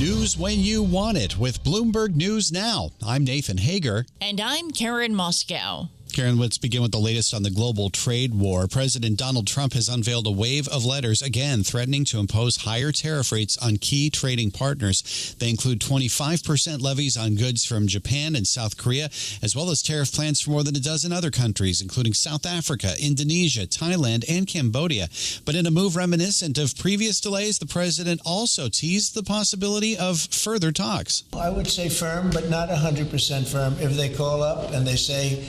News when you want it with Bloomberg News Now. I'm Nathan Hager. And I'm Karen Moskow. Karen, let's begin with the latest on the global trade war. President Donald Trump has unveiled a wave of letters, again, threatening to impose higher tariff rates on key trading partners. They include 25% levies on goods from Japan and South Korea, as well as tariff plans for more than a dozen other countries, including South Africa, Indonesia, Thailand, and Cambodia. But in a move reminiscent of previous delays, the president also teased the possibility of further talks. I would say firm, but not 100% firm. If they call up and they say,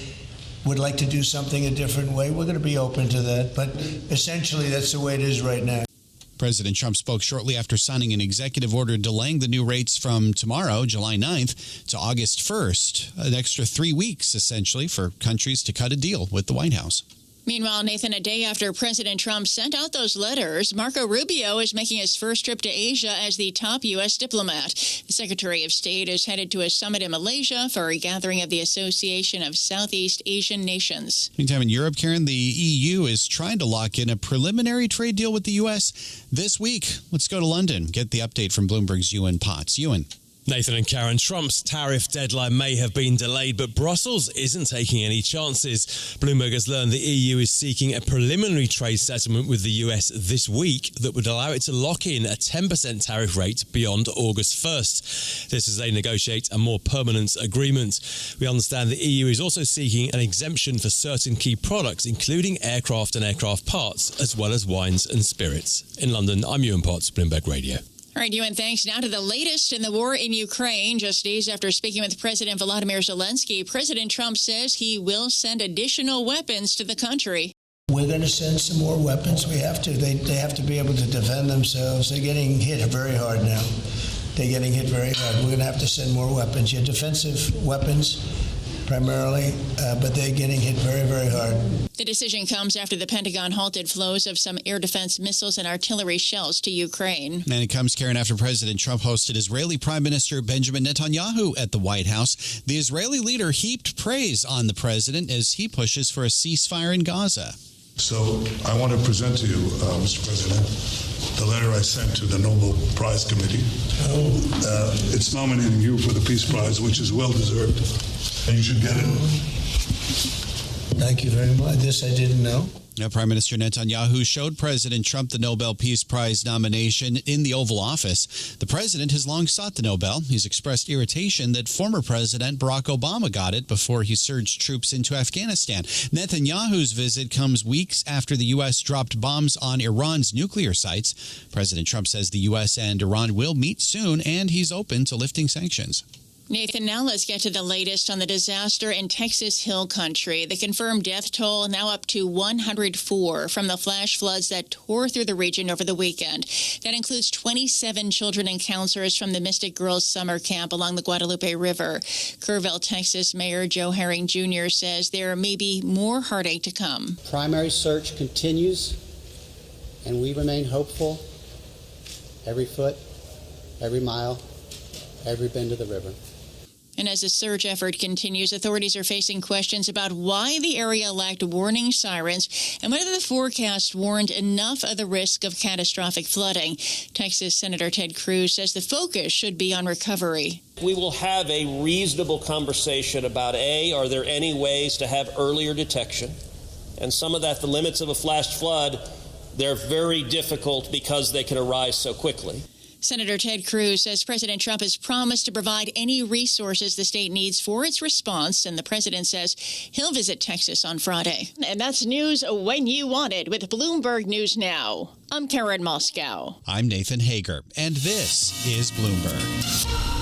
would like to do something a different way, we're going to be open to that. But essentially, that's the way it is right now. President Trump spoke shortly after signing an executive order delaying the new rates from tomorrow, July 9th, to August 1st, an extra 3 weeks, essentially, for countries to cut a deal with the White House. Meanwhile, Nathan, a day after President Trump sent out those letters, Marco Rubio is making his first trip to Asia as the top U.S. diplomat. The Secretary of State is headed to a summit in Malaysia for a gathering of the Association of Southeast Asian Nations. Meantime, in Europe, Karen, the EU is trying to lock in a preliminary trade deal with the U.S. this week. Let's go to London, get the update from Bloomberg's Ewan Potts. Ewan. Nathan and Karen, Trump's tariff deadline may have been delayed, but Brussels isn't taking any chances. Bloomberg has learned the EU is seeking a preliminary trade settlement with the US this week that would allow it to lock in a 10% tariff rate beyond August 1st. This as they negotiate a more permanent agreement. We understand the EU is also seeking an exemption for certain key products, including aircraft and aircraft parts, as well as wines and spirits. In London, I'm Ewan Potts, Bloomberg Radio. All right, Ewan, thanks. Now to the latest in the war in Ukraine. Just days after speaking with President Volodymyr Zelensky, President Trump says he will send additional weapons to the country. We're going to send some more weapons. We have to. They have to be able to defend themselves. They're getting hit very hard now. They're getting hit very hard. We're going to have to send more weapons. Yeah, defensive weapons primarily, but they're getting hit very, very hard. The decision comes after the Pentagon halted flows of some air defense missiles and artillery shells to Ukraine. And it comes, Karen, after President Trump hosted Israeli Prime Minister Benjamin Netanyahu at the White House. The Israeli leader heaped praise on the president as he pushes for a ceasefire in Gaza. So I want to present to you, Mr. President, the letter I sent to the Nobel Prize Committee. It's nominating you for the Peace Prize, which is well-deserved, and you should get it. Thank you very much. This I didn't know. Prime Minister Netanyahu showed President Trump the Nobel Peace Prize nomination in the Oval Office. The president has long sought the Nobel. He's expressed irritation that former President Barack Obama got it before he surged troops into Afghanistan. Netanyahu's visit comes weeks after the U.S. dropped bombs on Iran's nuclear sites. President Trump says the U.S. and Iran will meet soon, and he's open to lifting sanctions. Nathan, now let's get to the latest on the disaster in Texas Hill Country. The confirmed death toll now up to 104 from the flash floods that tore through the region over the weekend. That includes 27 children and counselors from the Mystic Girls Summer Camp along the Guadalupe River. Kerrville, Texas Mayor Joe Herring Jr. says there may be more heartache to come. Primary search continues, and we remain hopeful every foot, every mile, every bend of the river. And as the search effort continues, authorities are facing questions about why the area lacked warning sirens and whether the forecast warned enough of the risk of catastrophic flooding. Texas Senator Ted Cruz says the focus should be on recovery. We will have a reasonable conversation about, are there any ways to have earlier detection? And some of that, the limits of a flash flood, they're very difficult because they can arise so quickly. Senator Ted Cruz says President Trump has promised to provide any resources the state needs for its response, and the president says he'll visit Texas on Friday. And that's news when you want it with Bloomberg News Now. I'm Karen Moskow. I'm Nathan Hager, and this is Bloomberg.